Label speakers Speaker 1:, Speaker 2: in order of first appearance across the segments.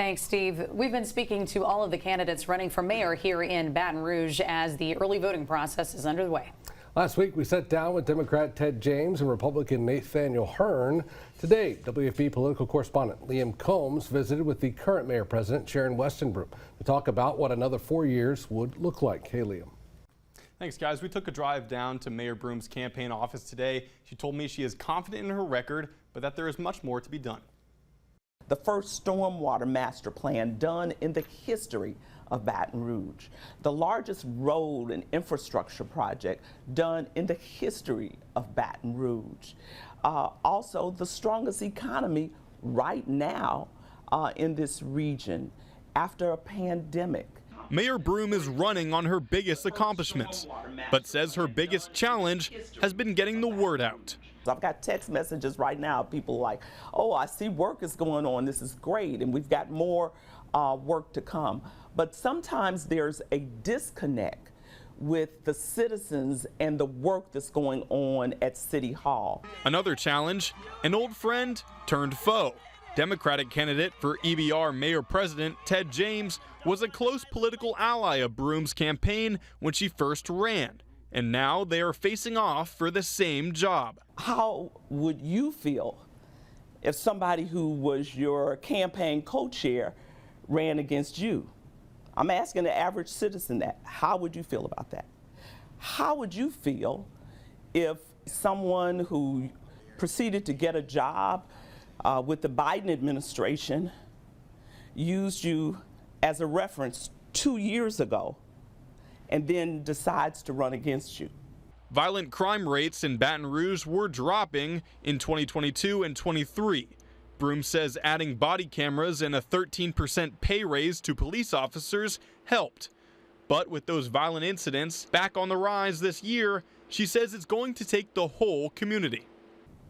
Speaker 1: Thanks, Steve. We've been speaking to all of the candidates running for mayor here in Baton Rouge as the early voting process is underway.
Speaker 2: Last week, we sat down with Democrat Ted James and Republican Nathaniel Hearn. Today, WFB political correspondent Liam Combs visited with the current mayor-president, Sharon Weston Broome, to talk about what another 4 years would look like. Hey, Liam.
Speaker 3: Thanks, guys. We took a drive down to Mayor Broome's campaign office today. She told me she is confident in her record, but that there is much more to be done.
Speaker 4: The first stormwater master plan done in the history of Baton Rouge. The largest road and infrastructure project done in the history of Baton Rouge. Also, the strongest economy right now in this region after a pandemic.
Speaker 3: Mayor Broome is running on her biggest accomplishments, but says her biggest challenge has been getting the word out.
Speaker 4: I've got text messages right now, people like, oh, I see work is going on, this is great, and we've got more work to come. But sometimes there's a disconnect with the citizens and the work that's going on at City Hall.
Speaker 3: Another challenge, an old friend turned foe. Democratic candidate for EBR Mayor-President Ted James was a close political ally of Broome's campaign when she first ran, and now they are facing off for the same job.
Speaker 4: How would you feel if somebody who was your campaign co-chair ran against you? I'm asking the average citizen that. How would you feel about that? How would you feel if someone who proceeded to get a job with the Biden administration used you as a reference 2 years ago and then decides to run against you?
Speaker 3: Violent crime rates in Baton Rouge were dropping in 2022 and 23. Broome says adding body cameras and a 13% pay raise to police officers helped. But with those violent incidents back on the rise this year, she says it's going to take the whole community.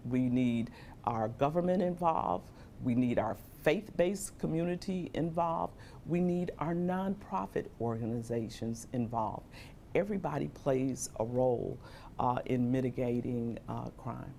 Speaker 4: We need our government involved. We need our faith-based community involved. We need our nonprofit organizations involved. Everybody plays a role in mitigating crime.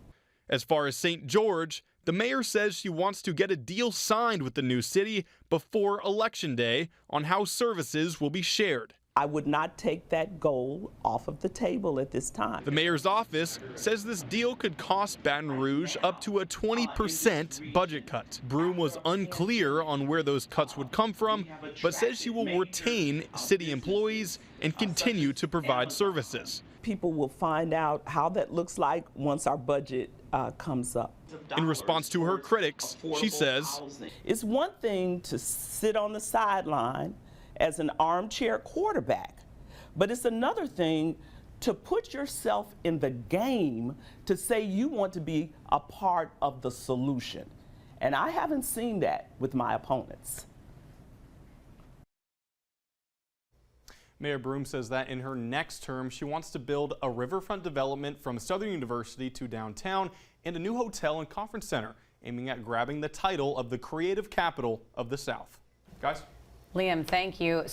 Speaker 3: As far as St. George, the mayor says she wants to get a deal signed with the new city before Election Day on how services will be shared.
Speaker 4: I would not take that goal off of the table at this time.
Speaker 3: The mayor's office says this deal could cost Baton Rouge up to a 20% budget cut. Broome was unclear on where those cuts would come from, but says she will retain city employees and continue to provide services.
Speaker 4: People will find out how that looks like once our budget comes up.
Speaker 3: In response to her critics, she says,
Speaker 4: it's one thing to sit on the sideline as an armchair quarterback, but it's another thing to put yourself in the game to say you want to be a part of the solution. And I haven't seen that with my opponents.
Speaker 3: Mayor Broome says that in her next term, she wants to build a riverfront development from Southern University to downtown and a new hotel and conference center, aiming at grabbing the title of the creative capital of the South. Guys?
Speaker 1: Liam, thank you.